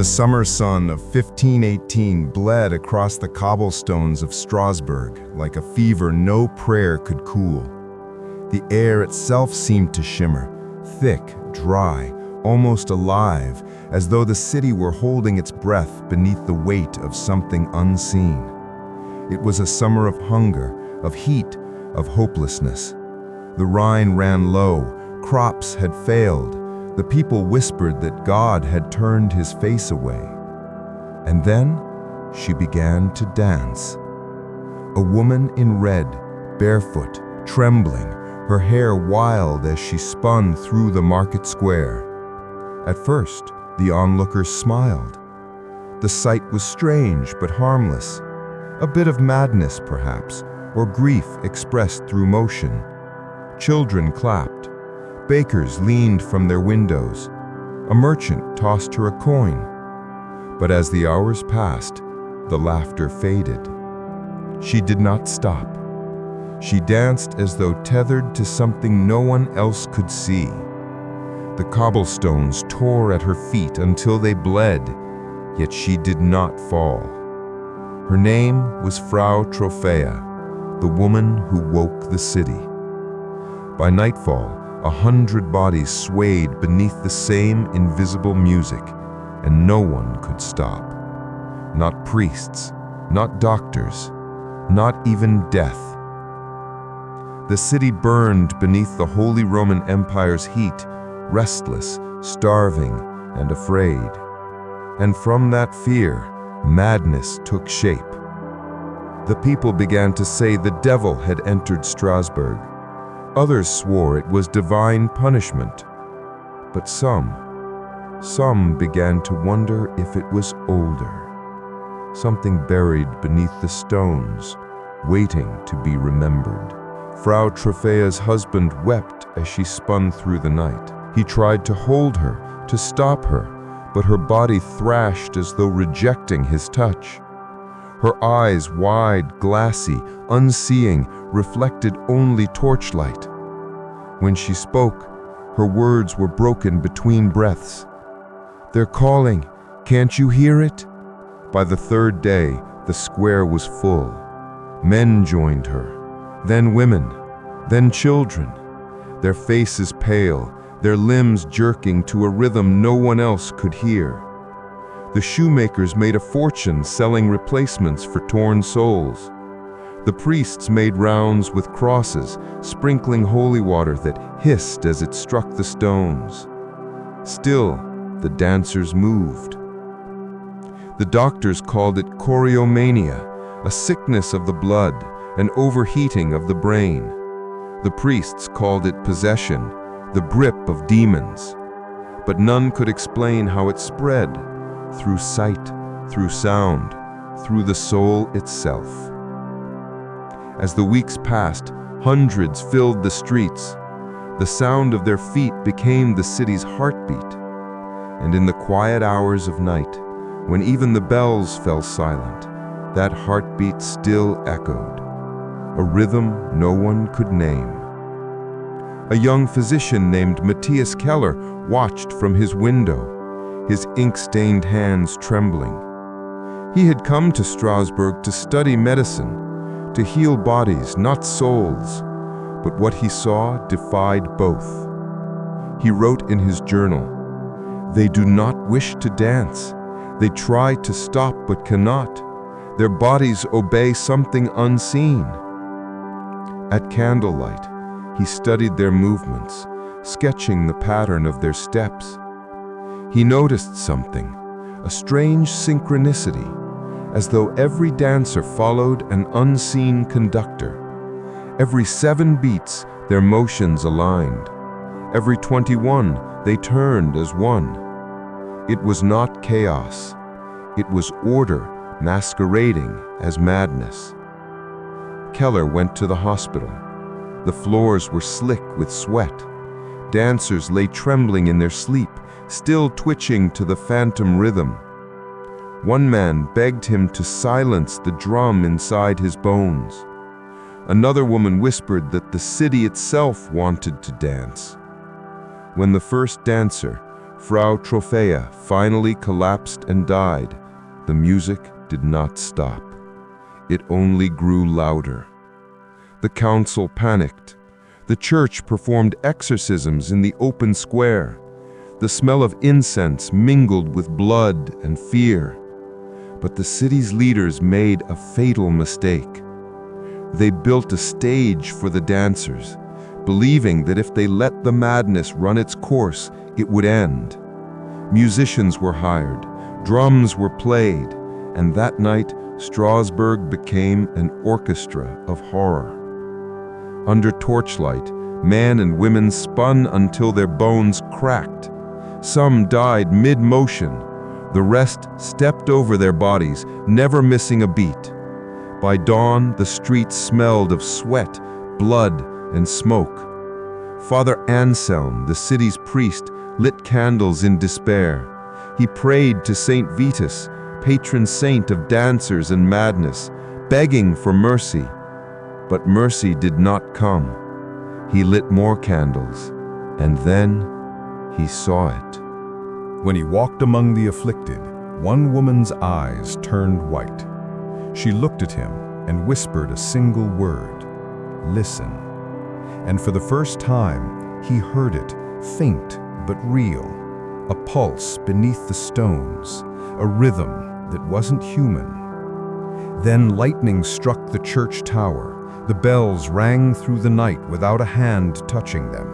The summer sun of 1518 bled across the cobblestones of Strasbourg like a fever no prayer could cool. The air itself seemed to shimmer, thick, dry, almost alive, as though the city were holding its breath beneath the weight of something unseen. It was a summer of hunger, of heat, of hopelessness. The Rhine ran low, crops had failed, the people whispered that God had turned his face away. And then she began to dance. A woman in red, barefoot, trembling, her hair wild as she spun through the market square. At first, the onlookers smiled. The sight was strange but harmless. A bit of madness, perhaps, or grief expressed through motion. Children clapped. Bakers leaned from their windows. A merchant tossed her a coin. But as the hours passed, the laughter faded. She did not stop. She danced as though tethered to something no one else could see. The cobblestones tore at her feet until they bled, yet she did not fall. Her name was Frau Trophäa, the woman who woke the city. By nightfall, 100 bodies swayed beneath the same invisible music, and no one could stop. Not priests, not doctors, not even death. The city burned beneath the Holy Roman Empire's heat, restless, starving, and afraid. And from that fear, madness took shape. The people began to say the devil had entered Strasbourg. Others swore it was divine punishment. But some began to wonder if it was older. Something buried beneath the stones, waiting to be remembered. Frau Trophäa's husband wept as she spun through the night. He tried to hold her, to stop her, but her body thrashed as though rejecting his touch. Her eyes, wide, glassy, unseeing, reflected only torchlight. When she spoke, her words were broken between breaths. "They're calling, can't you hear it?" By the third day, the square was full. Men joined her, then women, then children, their faces pale, their limbs jerking to a rhythm no one else could hear. The shoemakers made a fortune selling replacements for torn soles. The priests made rounds with crosses, sprinkling holy water that hissed as it struck the stones. Still, the dancers moved. The doctors called it choriomania, a sickness of the blood, an overheating of the brain. The priests called it possession, the grip of demons. But none could explain how it spread, through sight, through sound, through the soul itself. As the weeks passed, hundreds filled the streets. The sound of their feet became the city's heartbeat. And in the quiet hours of night, when even the bells fell silent, that heartbeat still echoed, a rhythm no one could name. A young physician named Matthias Keller watched from his window, his ink-stained hands trembling. He had come to Strasbourg to study medicine, to heal bodies, not souls, but what he saw defied both. He wrote in his journal, "They do not wish to dance. They try to stop but cannot. Their bodies obey something unseen." At candlelight, he studied their movements, sketching the pattern of their steps. He noticed something, a strange synchronicity, as though every dancer followed an unseen conductor. Every 7 beats, their motions aligned. Every 21, they turned as one. It was not chaos. It was order masquerading as madness. Keller went to the hospital. The floors were slick with sweat. Dancers lay trembling in their sleep, still twitching to the phantom rhythm. One man begged him to silence the drum inside his bones. Another woman whispered that the city itself wanted to dance. When the first dancer, Frau Trophäa finally collapsed and died, the music did not stop. It only grew louder. The council panicked. The church performed exorcisms in the open square. The smell of incense mingled with blood and fear. But the city's leaders made a fatal mistake. They built a stage for the dancers, believing that if they let the madness run its course, it would end. Musicians were hired, drums were played, and that night Strasbourg became an orchestra of horror. Under torchlight, men and women spun until their bones cracked. Some died mid-motion. The rest stepped over their bodies, never missing a beat. By dawn, the streets smelled of sweat, blood, and smoke. Father Anselm, the city's priest, lit candles in despair. He prayed to Saint Vitus, patron saint of dancers and madness, begging for mercy. But mercy did not come. He lit more candles, and then he saw it. When he walked among the afflicted, one woman's eyes turned white. She looked at him and whispered a single word, "Listen." And for the first time, he heard it, faint but real, a pulse beneath the stones, a rhythm that wasn't human. Then lightning struck the church tower. The bells rang through the night without a hand touching them.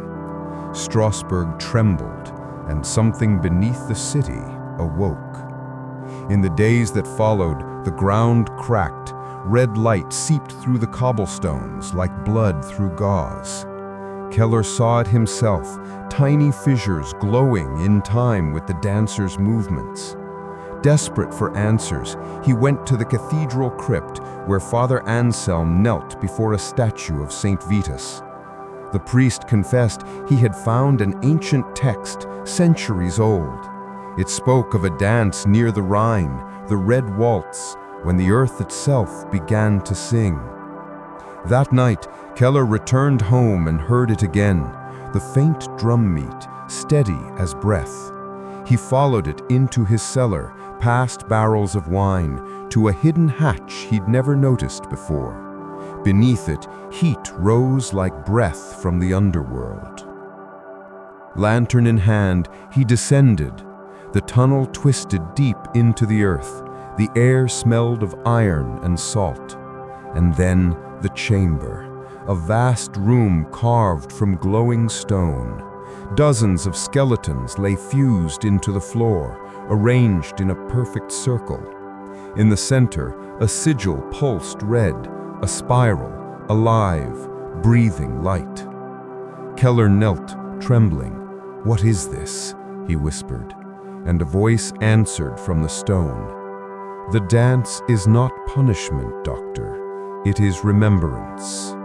Strasbourg trembled, and something beneath the city awoke. In the days that followed, the ground cracked. Red light seeped through the cobblestones like blood through gauze. Keller saw it himself, tiny fissures glowing in time with the dancers' movements. Desperate for answers, he went to the cathedral crypt where Father Anselm knelt before a statue of Saint Vitus. The priest confessed he had found an ancient text, centuries old. It spoke of a dance near the Rhine, the Red Waltz, when the earth itself began to sing. That night, Keller returned home and heard it again, the faint drumbeat, steady as breath. He followed it into his cellar, past barrels of wine, to a hidden hatch he'd never noticed before. Beneath it, heat rose like breath from the underworld. Lantern in hand, he descended. The tunnel twisted deep into the earth. The air smelled of iron and salt. And then the chamber, a vast room carved from glowing stone. Dozens of skeletons lay fused into the floor, arranged in a perfect circle. In the center, a sigil pulsed red, a spiral, alive, breathing light. Keller knelt, trembling. "What is this?" he whispered, and a voice answered from the stone. "The dance is not punishment, Doctor. It is remembrance."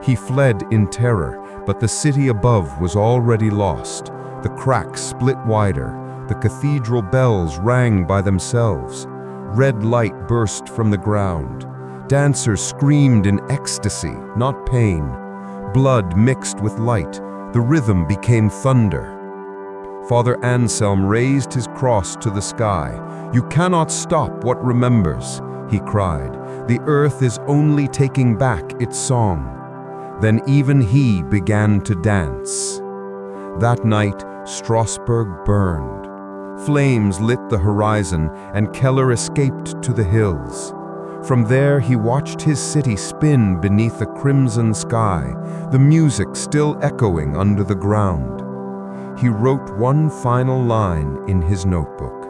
He fled in terror, but the city above was already lost. The cracks split wider. The cathedral bells rang by themselves. Red light burst from the ground. Dancers screamed in ecstasy, not pain. Blood mixed with light. The rhythm became thunder. Father Anselm raised his cross to the sky. "You cannot stop what remembers," he cried. "The earth is only taking back its song." Then even he began to dance. That night, Strasbourg burned. Flames lit the horizon, and Keller escaped to the hills. From there, he watched his city spin beneath a crimson sky, the music still echoing under the ground. He wrote one final line in his notebook.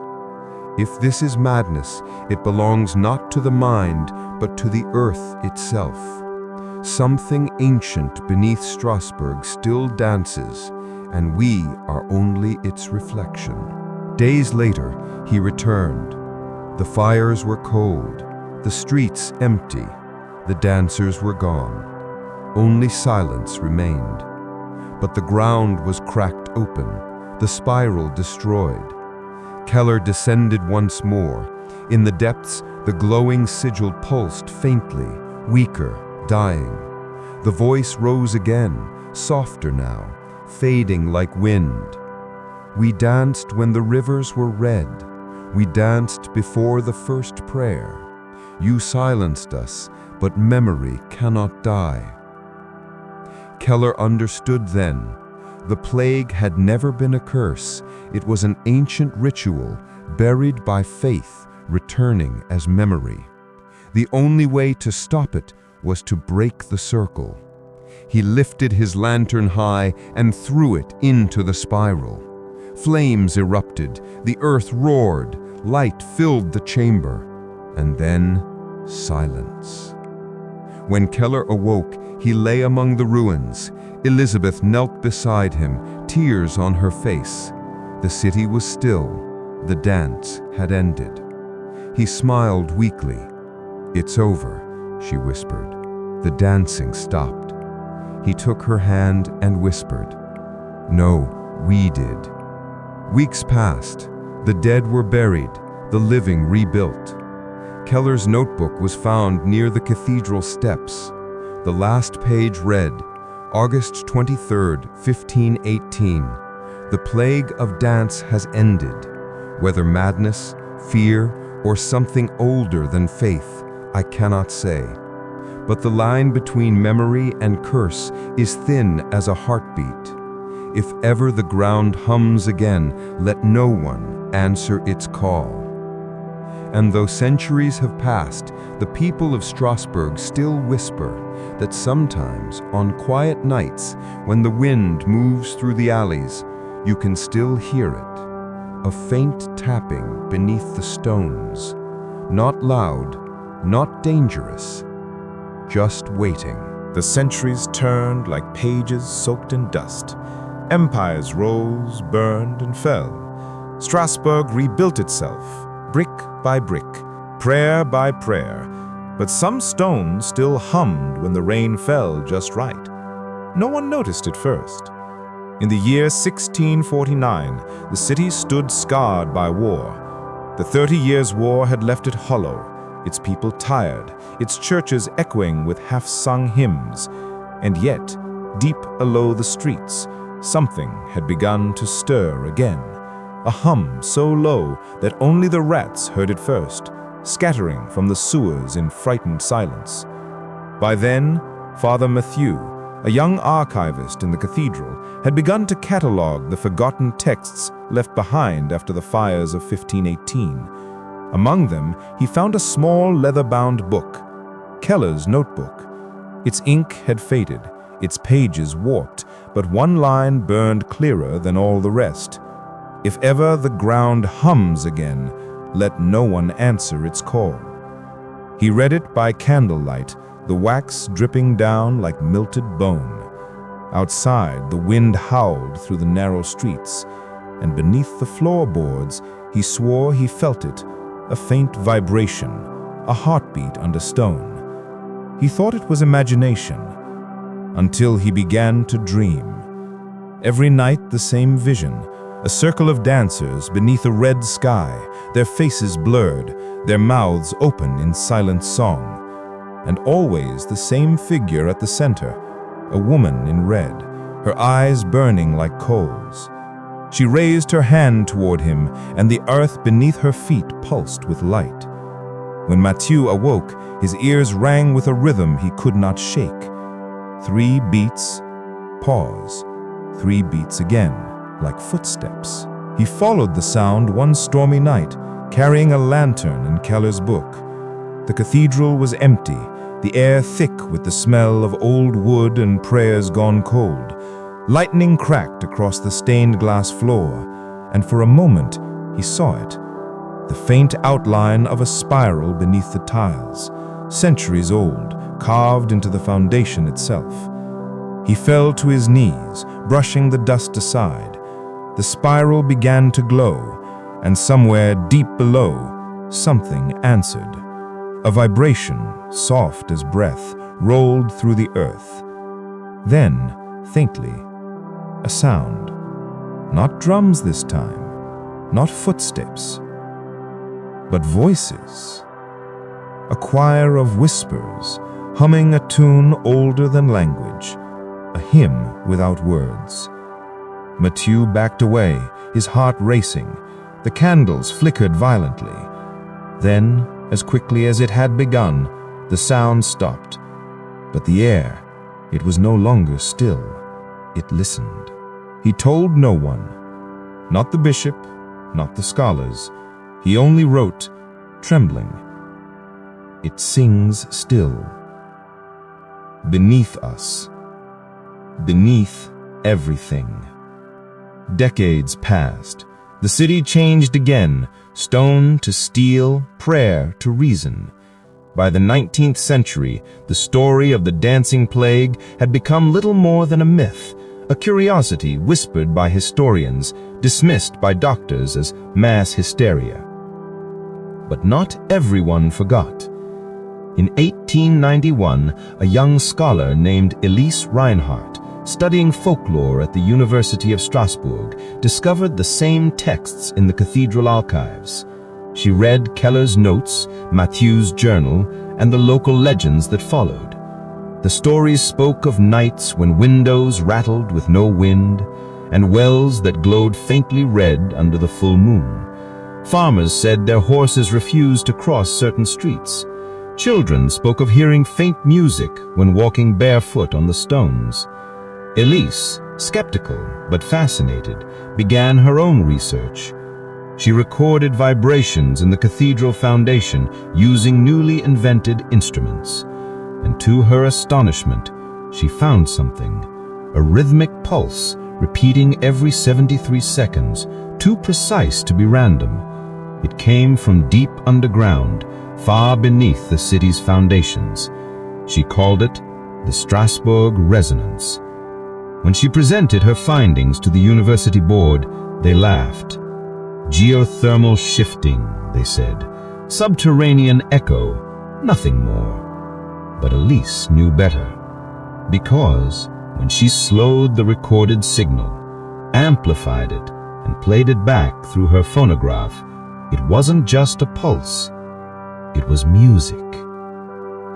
"If this is madness, it belongs not to the mind, but to the earth itself. Something ancient beneath Strasbourg still dances, and we are only its reflection." Days later, he returned. The fires were cold, the streets empty, the dancers were gone. Only silence remained. But the ground was cracked open, the spiral destroyed. Keller descended once more. In the depths, the glowing sigil pulsed faintly, weaker, dying. The voice rose again, softer now, fading like wind. We danced when the rivers were red. We danced before the first prayer. You silenced us, but memory cannot die. Keller understood then. The plague had never been a curse. It was an ancient ritual, buried by faith, returning as memory. The only way to stop it was to break the circle. He lifted his lantern high and threw it into the spiral. Flames erupted, the earth roared, light filled the chamber, and then silence. When Keller awoke, he lay among the ruins. Elizabeth knelt beside him, tears on her face. The city was still. The dance had ended. He smiled weakly. "It's over," she whispered. The dancing stopped. He took her hand and whispered, "No, we did." Weeks passed. The dead were buried, the living rebuilt. Keller's notebook was found near the cathedral steps. The last page read, August 23rd, 1518. The plague of dance has ended. Whether madness, fear, or something older than faith, I cannot say. But the line between memory and curse is thin as a heartbeat. If ever the ground hums again, let no one answer its call. And though centuries have passed, the people of Strasbourg still whisper that sometimes, on quiet nights, when the wind moves through the alleys, you can still hear it. A faint tapping beneath the stones. Not loud, not dangerous, just waiting. The centuries turned like pages soaked in dust. Empires rose, burned, and fell. Strasbourg rebuilt itself, brick by brick, prayer by prayer. But some stones still hummed when the rain fell just right. No one noticed it first. In the year 1649, the city stood scarred by war. The 30 Years' War had left it hollow, its people tired, its churches echoing with half-sung hymns. And yet, deep below the streets, something had begun to stir again. A hum so low that only the rats heard it first, scattering from the sewers in frightened silence. By then, Father Mathieu, a young archivist in the cathedral, had begun to catalogue the forgotten texts left behind after the fires of 1518. Among them, he found a small leather-bound book, Keller's notebook. Its ink had faded, its pages warped, but one line burned clearer than all the rest. If ever the ground hums again, let no one answer its call. He read it by candlelight, the wax dripping down like melted bone. Outside, the wind howled through the narrow streets, and beneath the floorboards, he swore he felt it, a faint vibration, a heartbeat under stone. He thought it was imagination, until he began to dream. Every night the same vision, a circle of dancers beneath a red sky, their faces blurred, their mouths open in silent song. And always the same figure at the center, a woman in red, her eyes burning like coals. She raised her hand toward him, and the earth beneath her feet pulsed with light. When Mathieu awoke, his ears rang with a rhythm he could not shake. 3 beats, pause, 3 beats again, like footsteps. He followed the sound one stormy night, carrying a lantern and Keller's book. The cathedral was empty, the air thick with the smell of old wood and prayers gone cold. Lightning cracked across the stained glass floor, and for a moment he saw it, the faint outline of a spiral beneath the tiles, centuries old, carved into the foundation itself. He fell to his knees, brushing the dust aside. The spiral began to glow, and somewhere deep below, something answered. A vibration, soft as breath, rolled through the earth. Then, faintly, a sound. Not drums this time, not footsteps, but voices. A choir of whispers, humming a tune older than language, a hymn without words. Mathieu backed away, his heart racing. The candles flickered violently. Then, as quickly as it had begun, the sound stopped. But the air, it was no longer still. It listened. He told no one. Not the bishop, not the scholars. He only wrote, trembling, "It sings still. Beneath us. Beneath everything." Decades passed. The city changed again, stone to steel, prayer to reason. By the 19th century, the story of the dancing plague had become little more than a myth, a curiosity whispered by historians, dismissed by doctors as mass hysteria. But not everyone forgot. In 1891, a young scholar named Elise Reinhardt, studying folklore at the University of Strasbourg, discovered the same texts in the cathedral archives. She read Keller's notes, Mathieu's journal, and the local legends that followed. The stories spoke of nights when windows rattled with no wind, and wells that glowed faintly red under the full moon. Farmers said their horses refused to cross certain streets. Children spoke of hearing faint music when walking barefoot on the stones. Elise, skeptical but fascinated, began her own research. She recorded vibrations in the cathedral foundation using newly invented instruments. And to her astonishment, she found something, a rhythmic pulse repeating every 73 seconds, too precise to be random. It came from deep underground, far beneath the city's foundations. She called it the Strasbourg Resonance. When she presented her findings to the university board, they laughed. Geothermal shifting, they said. Subterranean echo, nothing more. But Elise knew better. Because when she slowed the recorded signal, amplified it, and played it back through her phonograph, it wasn't just a pulse. It was music.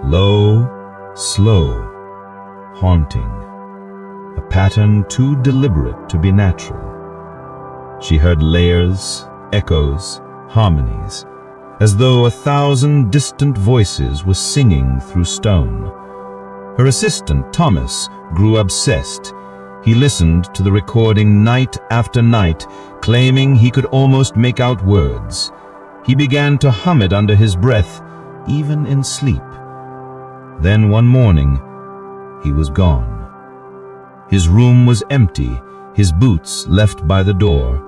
Low, slow, haunting. A pattern too deliberate to be natural. She heard layers, echoes, harmonies, as though 1,000 distant voices were singing through stone. Her assistant, Thomas, grew obsessed. He listened to the recording night after night, claiming he could almost make out words. He began to hum it under his breath, even in sleep. Then one morning, he was gone. His room was empty, his boots left by the door.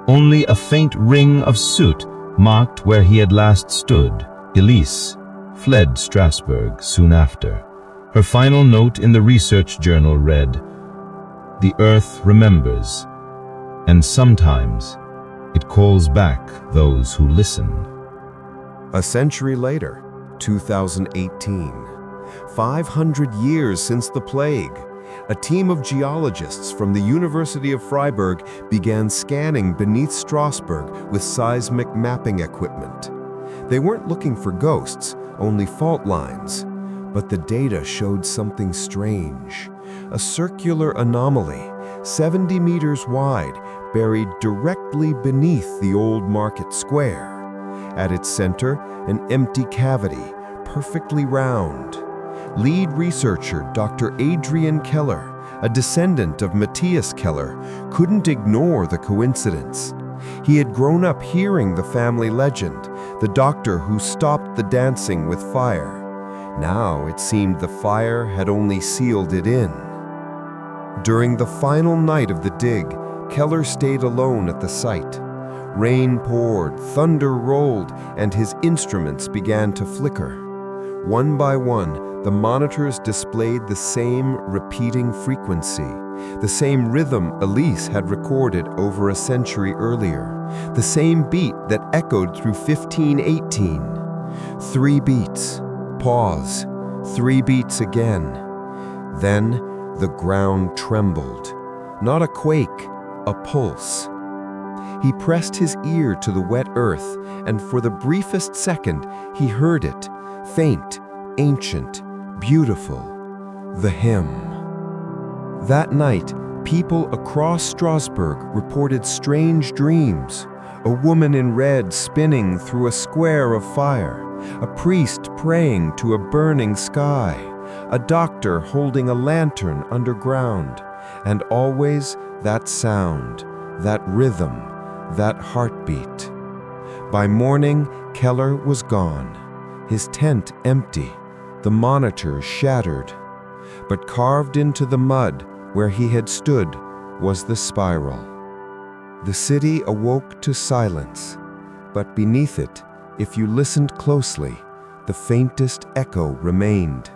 Only a faint ring of soot marked where he had last stood. Elise fled Strasbourg soon after. Her final note in the research journal read, "The earth remembers, and sometimes it calls back those who listen." A century later, 2018, 500 years since the plague, a team of geologists from the University of Freiburg began scanning beneath Strasbourg with seismic mapping equipment. They weren't looking for ghosts, only fault lines. But the data showed something strange. A circular anomaly, 70 meters wide, buried directly beneath the old market square. At its center, an empty cavity, perfectly round. Lead researcher Dr. Adrian Keller, a descendant of Matthias Keller, couldn't ignore the coincidence. He had grown up hearing the family legend, the doctor who stopped the dancing with fire. Now it seemed the fire had only sealed it in. During the final night of the dig, Keller stayed alone at the site. Rain poured, thunder rolled, and his instruments began to flicker. One by one, the monitors displayed the same repeating frequency, the same rhythm Elise had recorded over a century earlier, the same beat that echoed through 1518. 3 beats, pause, 3 beats again. Then the ground trembled. Not a quake, a pulse. He pressed his ear to the wet earth, and for the briefest second, he heard it, faint, ancient, beautiful, the hymn. That night, People across Strasbourg reported strange dreams. A woman in red spinning through a square of fire, a priest praying to a burning sky, a doctor holding a lantern underground, and always that sound, that rhythm, that heartbeat. By morning, Keller was gone, his tent empty, the monitors shattered. But carved into the mud where he had stood was the spiral. The city awoke to silence, but beneath it, if you listened closely, the faintest echo remained.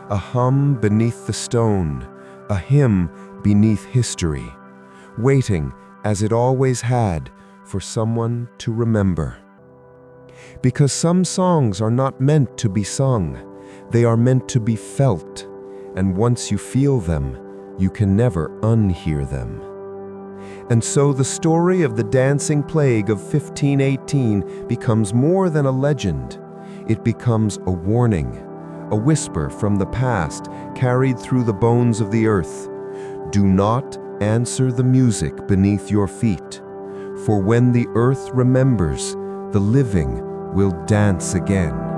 A hum beneath the stone, a hymn beneath history, waiting, as it always had, for someone to remember. Because some songs are not meant to be sung, they are meant to be felt, and once you feel them, you can never unhear them. And so the story of the dancing plague of 1518 becomes more than a legend. It becomes a warning, a whisper from the past carried through the bones of the earth. Do not answer the music beneath your feet, for when the earth remembers, the living will dance again.